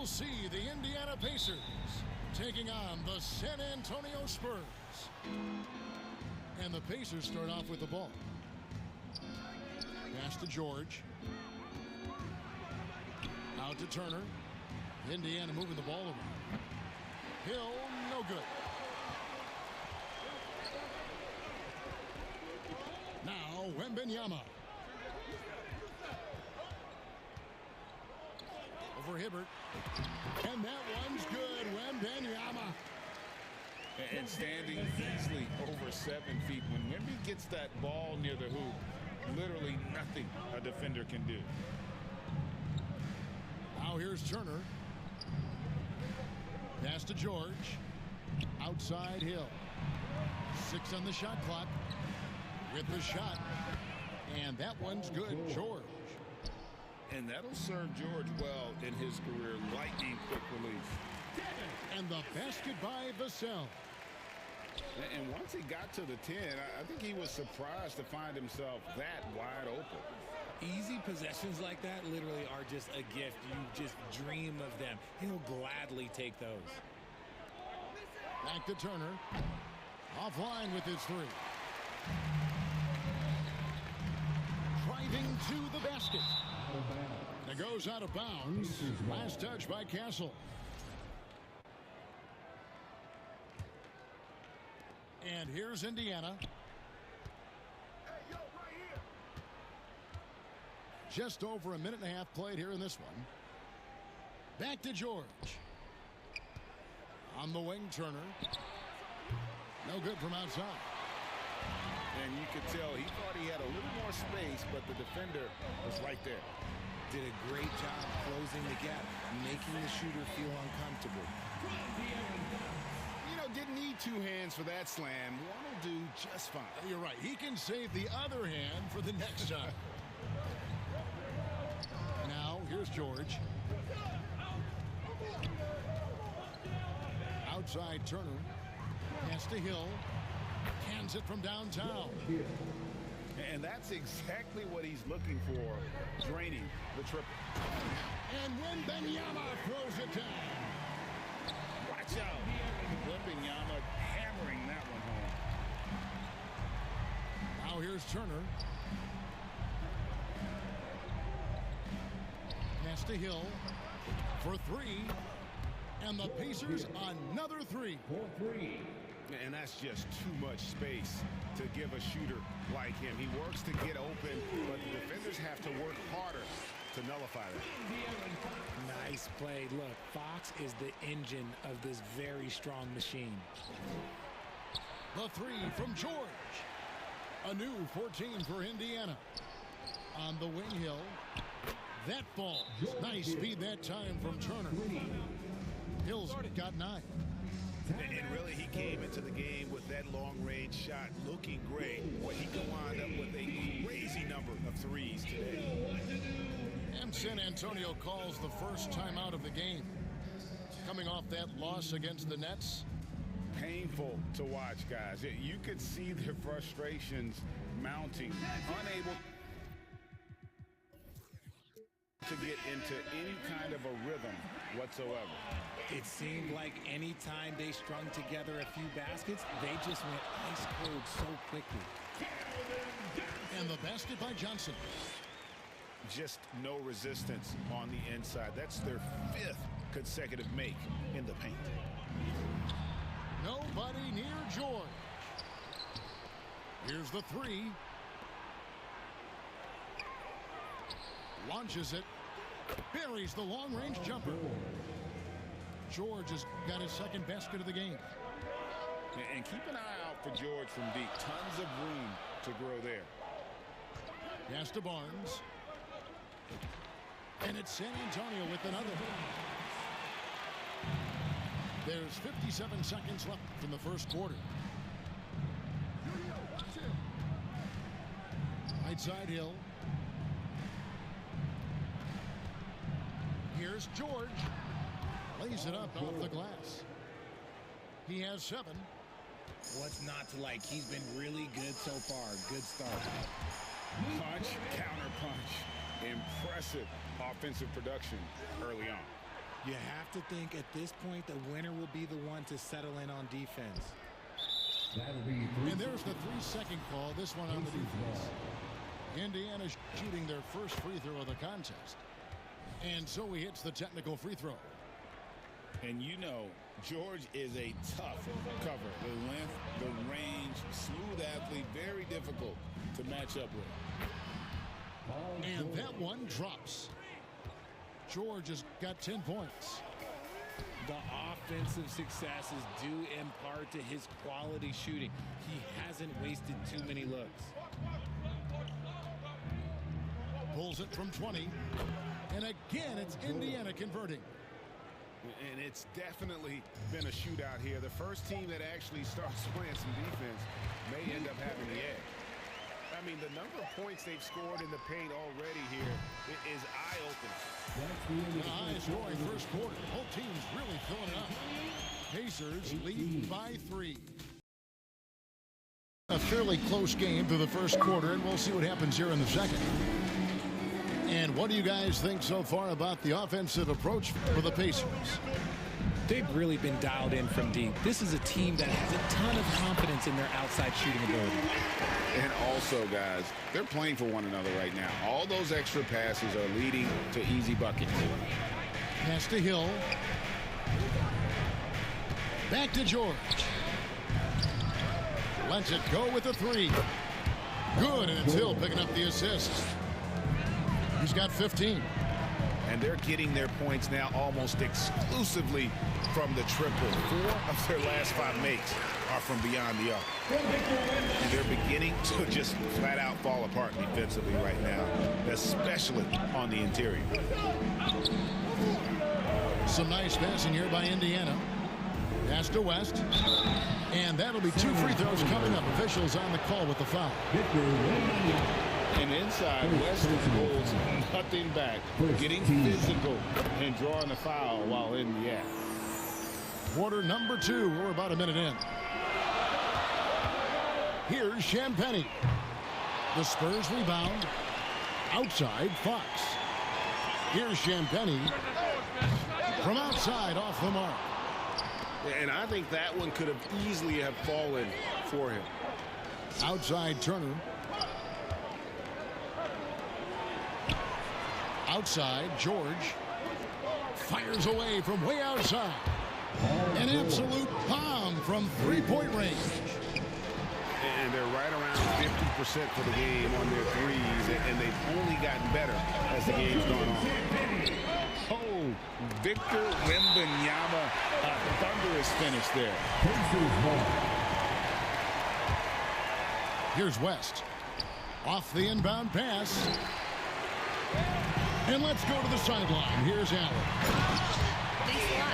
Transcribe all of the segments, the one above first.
We'll see the Indiana Pacers taking on the San Antonio Spurs. And the Pacers start off with the ball. Pass to George. Out to Turner. Indiana moving the ball around. Hill, no good. Now, Wembanyama. Over Hibbert. And that one's good. Wembanyama. And standing easily over 7 feet. When Wemby gets that ball near the hoop, literally nothing a defender can do. Now here's Turner. Pass to George. Outside Hill. 6 on the shot clock. With the shot. And that one's good. George. And that'll serve George well in his career. Lightning quick release. And the basket by Vassell. And once he got to the 10, I think he was surprised to find himself that wide open. Easy possessions like that literally are just a gift. You just dream of them. He'll gladly take those. Back to Turner. Offline with his 3. Driving to the basket. It goes out of bounds. Last touch by Castle. And here's Indiana. Just over a minute and a half played here in this one. Back to George. On the wing, Turner. No good from outside. And you could tell he thought he had a little more space, but the defender was right there. Did a great job closing the gap, making the shooter feel uncomfortable. You know, didn't need 2 hands for that slam. One will do just fine. You're right. He can save the other hand for the next time. Now, here's George. Outside Turner. Pass to Hill. Cans it from downtown. And that's exactly what he's looking for, draining the triple. And Wembanyama throws it down. Watch out. Wembanyama hammering that one home. Now here's Turner. Pass to Hill for 3. And the Pacers another 3. And that's just too much space to give a shooter like him. He works to get open, but the defenders have to work harder to nullify that. Nice play. Look, Fox is the engine of this very strong machine. The 3 from George. A new 14 for Indiana. On the wing, Hill. That ball. Nice speed that time from Turner. Hill's got 9. And really, he came into the game with that long-range shot looking great. But he could wind up with a crazy number of 3s today. And San Antonio calls the first time out of the game. Coming off that loss against the Nets. Painful to watch, guys. You could see their frustrations mounting, unable to get into any kind of a rhythm whatsoever. It seemed like any time they strung together a few baskets, they just went ice cold so quickly. And the basket by Johnson. Just no resistance on the inside. That's their 5th consecutive make in the paint. Nobody near George. Here's the 3. Launches it. Buries the long-range jumper. George has got his 2nd basket of the game. And keep an eye out for George from deep. Tons of room to grow there. Pass to Barnes. And it's San Antonio with another. There's 57 seconds left in the first quarter. Right side Hill. Here's George. Lays it up off the glass. He has 7. What's not to like? He's been really good so far. Good start. Punch, counter punch. Impressive offensive production early on. You have to think at this point the winner will be the one to settle in on defense. And there's the 3-second call, this one on the defense. Indiana shooting their first free throw of the contest. And so he hits the technical free throw. And you know, George is a tough cover. The length, the range, smooth athlete, very difficult to match up with. And that one drops. George has got 10 points. The offensive success is due in part to his quality shooting. He hasn't wasted too many looks. Pulls it from 20. And again, it's Indiana converting. And it's definitely been a shootout here. The first team that actually starts playing some defense may end up having the edge. I mean, the number of points they've scored in the paint already here is eye-opening. An high-scoring first quarter. Both teams really filling it up. Pacers lead by 3. A fairly close game through the first quarter, and we'll see what happens here in the second. And what do you guys think so far about the offensive approach for the Pacers? They've really been dialed in from deep. This is a team that has a ton of confidence in their outside shooting ability. And also, guys, they're playing for one another right now. All those extra passes are leading to easy buckets. Pass to Hill. Back to George. Lets it go with the 3. Good, and it's Hill picking up the assist. He's got 15. And they're getting their points now almost exclusively from the triple. 4 of their last 5 makes are from beyond the arc. And they're beginning to just flat out fall apart defensively right now, especially on the interior. Some nice passing here by Indiana. Pass to West. And that'll be 2 free throws coming up. Officials on the call with the foul. And inside, West holds nothing back, getting physical and drawing a foul while in the act. Quarter number 2. We're about a minute in. Here's Champagnie. The Spurs rebound. Outside, Fox. Here's Champagnie. From outside, off the mark. And I think that one could have easily have fallen for him. Outside, Turner. Outside, George fires away from way outside. An absolute bomb from three-point range. And they're right around 50% for the game on their threes, and they've only gotten better as the game's gone on. Oh, Victor Wembanyama, a thunderous finish there. Here's West. Off the inbound pass. And let's go to the sideline. Here's Allen. Thanks a lot.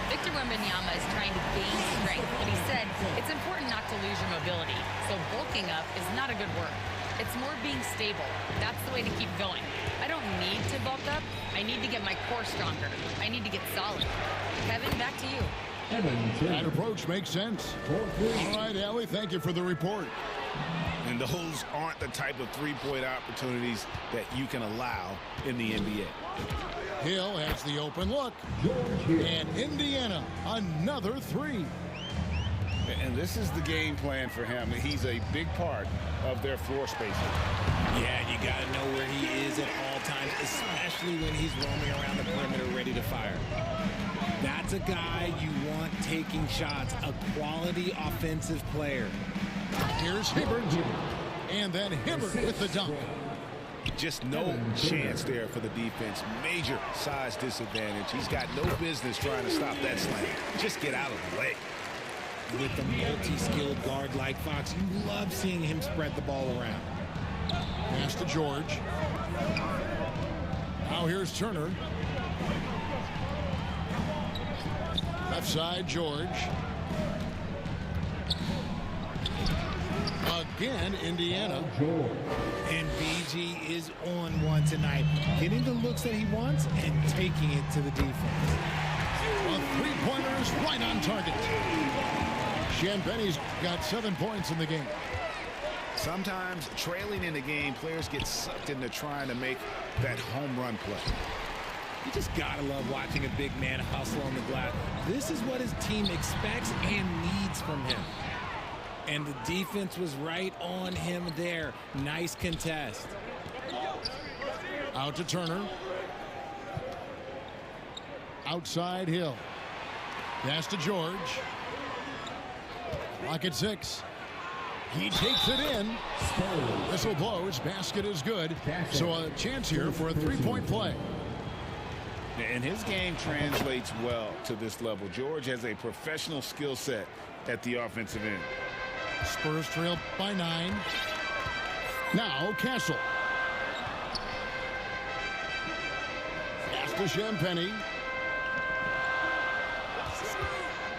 Victor Wembanyama is trying to gain strength, but he said it's important not to lose your mobility. So bulking up is not a good word. It's more being stable. That's the way to keep going. I don't need to bulk up. I need to get my core stronger. I need to get solid. Kevin, back to you. That approach makes sense. All right, Allie, thank you for the report. And those aren't the type of three-point opportunities that you can allow in the NBA. Hill has the open look. And Indiana, another 3. And this is the game plan for him. He's a big part of their floor spacing. Yeah, you got to know where he is at all times, especially when he's roaming around the perimeter ready to fire. That's a guy you want taking shots, a quality offensive player. Here's Hibbert. And then Hibbert with the dunk. Just no chance there for the defense. Major size disadvantage. He's got no business trying to stop that slam. Just get out of the way. With a multi-skilled guard like Fox, you love seeing him spread the ball around. Pass to George. Now here's Turner. Left side, George. Again, Indiana. And BG is on one tonight, getting the looks that he wants and taking it to the defense. A three-pointer is right on target. Champagnie's got 7 points in the game. Sometimes trailing in the game, players get sucked into trying to make that home run play. You just gotta love watching a big man hustle on the glass. This is what his team expects and needs from him. And the defense was right on him there. Nice contest. Out to Turner. Outside Hill. Pass to George. Clock at 6. He takes it in. Whistle blows. Basket is good. So a chance here for a three-point play. And his game translates well to this level. George has a professional skill set at the offensive end. Spurs trail by 9. Now Castle. Pass to Champagnie.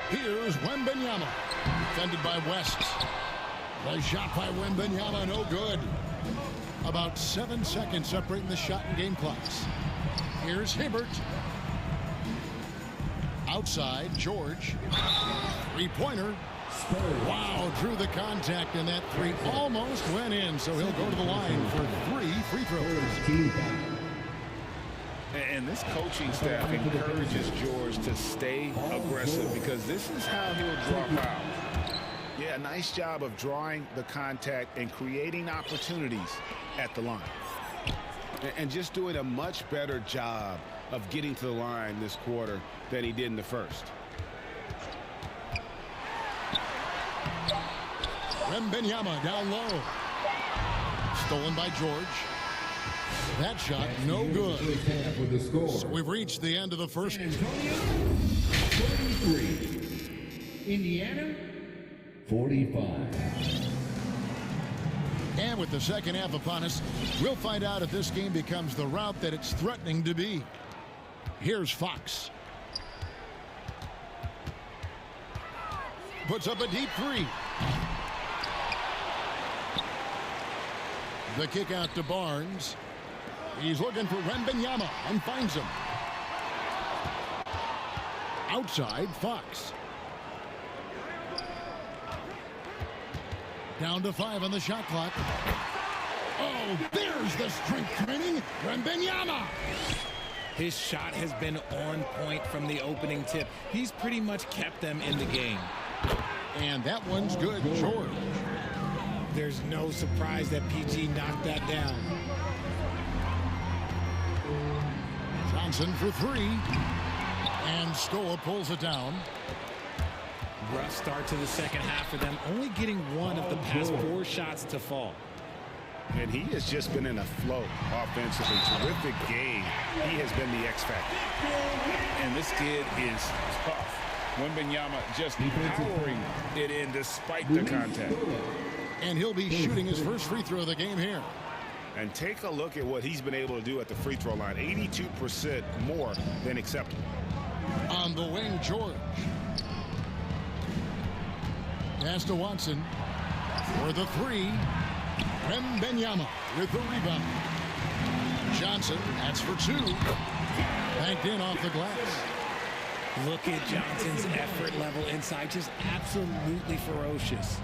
Here's Wembanyama. Defended by West. The shot by Wembanyama, no good. About 7 seconds separating the shot and game clocks. Here's Hibbert. Outside, George. Three-pointer. Wow, drew the contact, and that three almost went in, so he'll go to the line for 3 free throws. And this coaching staff encourages George to stay aggressive because this is how he'll drop out. Yeah, nice job of drawing the contact and creating opportunities at the line. And just doing a much better job of getting to the line this quarter than he did in the first. Wembanyama down low. Stolen by George. That shot no good. So we've reached the end of the first. 33. Indiana 45. And with the second half upon us, we'll find out if this game becomes the route that it's threatening to be. Here's Fox. Puts up a deep three. The kick out to Barnes. He's looking for Wembanyama and finds him. Outside, Fox. Down to 5 on the shot clock. Oh, there's the strength training. Wembanyama. His shot has been on point from the opening tip. He's pretty much kept them in the game. And that one's good, George. There's no surprise that PG knocked that down. Johnson for 3. And Scola pulls it down. Rough start to the second half for them, only getting one of the past 4 shots to fall. And he has just been in a flow offensively. Terrific game. He has been the X factor. And this kid is tough. Wembanyama just powering it in despite the contact. And he'll be shooting his first free throw of the game here. And take a look at what he's been able to do at the free throw line. 82% more than acceptable. On the wing, George. Pass to Watson. For the 3. Wembanyama with the rebound. Johnson, that's for 2. Banked in off the glass. Look at Johnson's effort level inside, just absolutely ferocious.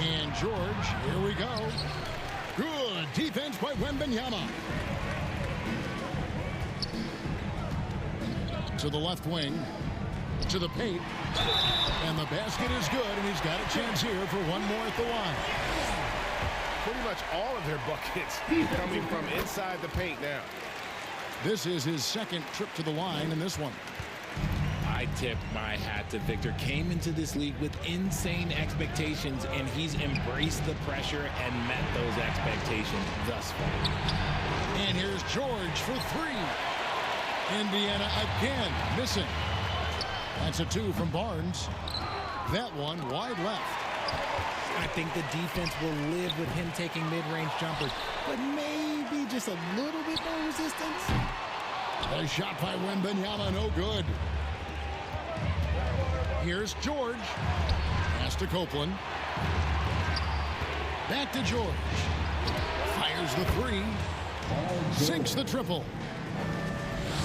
And George, here we go. Good defense by Wembanyama. To the left wing. To the paint. And the basket is good, and he's got a chance here for one more at the line. Pretty much all of their buckets coming from inside the paint now. This is his second trip to the line in this one. I tip my hat to Victor. Came into this league with insane expectations, and he's embraced the pressure and met those expectations thus far. And here's George for 3. Indiana again missing. That's a 2 from Barnes. That one wide left. I think the defense will live with him taking mid-range jumpers, but maybe just a little bit more resistance. A shot by Wembanyama, no good. Here's George. Pass to Copeland. Back to George. Fires the 3. Sinks the triple.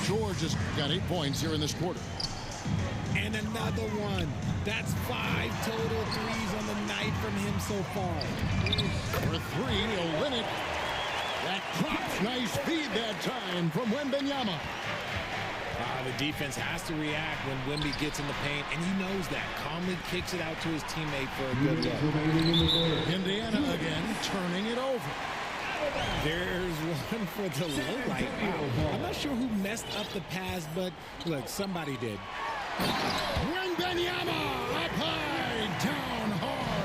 George has got 8 points here in this quarter. And another one. That's 5 total threes on the night from him so far. For 3, Olynyk. That drops. Nice feed that time from Wembanyama. Now the defense has to react when Wemby gets in the paint, and he knows that. Calmly kicks it out to his teammate for a good look. Indiana again turning it over. There's one for the low light. Wow. I'm not sure who messed up the pass, but look, somebody did. Wembanyama up high, down hard.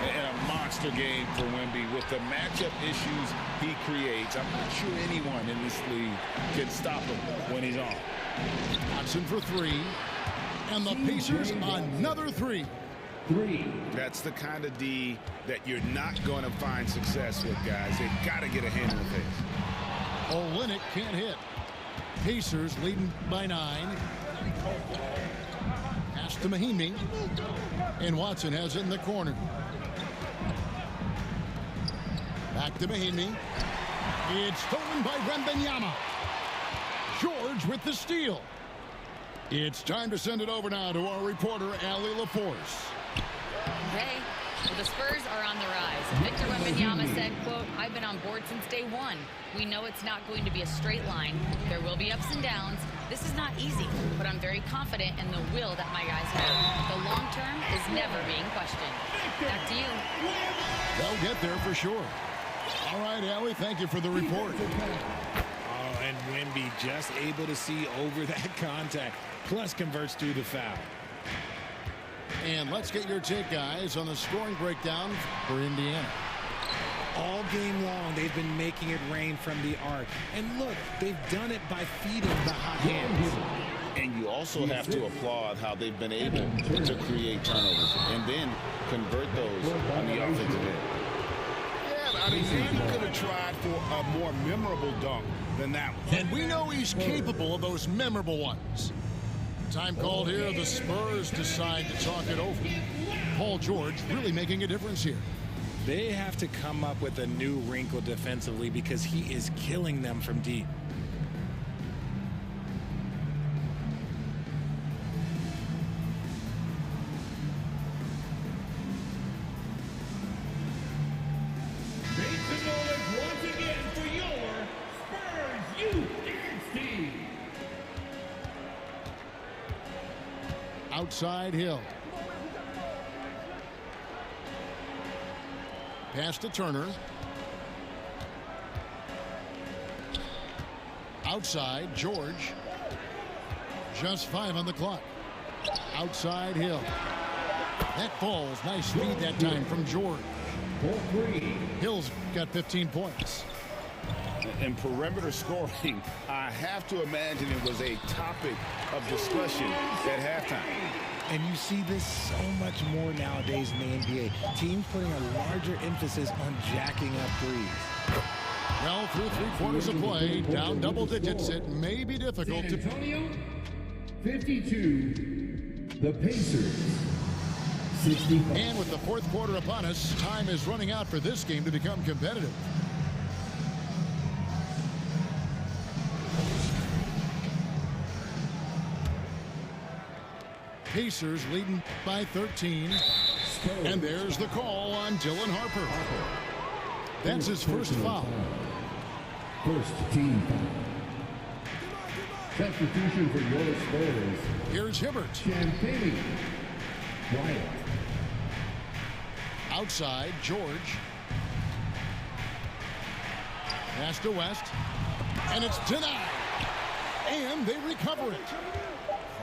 And a monster game for Wemby with the matchup issues he creates. I'm not sure anyone in this league can stop him when he's on. Watson for three. And the Pacers another three. That's the kind of D that you're not going to find success with, guys. They've got to get a hand in the face. Olynyk can't hit. Pacers leading by 9. Pass to Mahinmi. And Watson has it in the corner. Back to Mahinmi. It's stolen by Wembanyama. George with the steal. It's time to send it over now to our reporter, Allie LaForce. Hey, well, the Spurs are on the rise. Victor Wembanyama said, quote, "I've been on board since day one. We know it's not going to be a straight line. There will be ups and downs. This is not easy, but I'm very confident in the will that my guys have. The long term is never being questioned." Back to you. They'll get there for sure. All right, Allie, thank you for the report. Oh, and Wemby just able to see over that contact, plus converts through the foul. And let's get your take, guys, on the scoring breakdown for Indiana. All game long, they've been making it rain from the arc. And look, they've done it by feeding the hot hands. And you also have to applaud how they've been able to create turnovers and then convert those on the offensive end. Yeah, I mean, maybe could have tried for a more memorable dunk than that one. And we know he's capable of those memorable ones. Time called here. The Spurs decide to talk it over. Paul George really making a difference here. They have to come up with a new wrinkle defensively because he is killing them from deep. Make some noise once again for your Spurs Youth Dance Team. Outside Hill. Pass to Turner. Outside, George. Just 5 on the clock. Outside Hill. That falls. Nice speed that time from George. Hill's got 15 points. In perimeter scoring, I have to imagine it was a topic of discussion at halftime. And you see this so much more nowadays in the NBA. Teams putting a larger emphasis on jacking up threes. Well, through 3 quarters of play, down double digits, it may be difficult San to... Antonio, 52. The Pacers, 65. And with the 4th quarter upon us, time is running out for this game to become competitive. Pacers leading by 13. And there's the call on Dylan Harper. That's his first foul. First team foul. Substitution for your Spurs. Here's Hibbert. Champagne. Wyatt. Outside, George. Pass to West. And it's denied. And they recover it.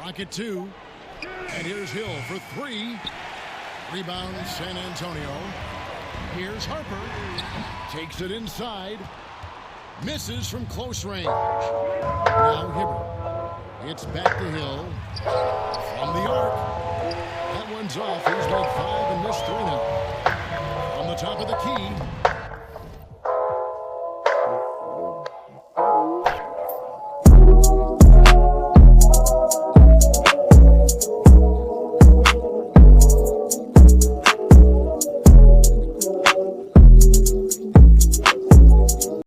Clock at 2. And here's Hill for 3. Rebound, San Antonio. Here's Harper. Takes it inside. Misses from close range. Now Hibbert. It's back to Hill. From the arc. That one's off. He's made 5 and missed 3 now. On the top of the key.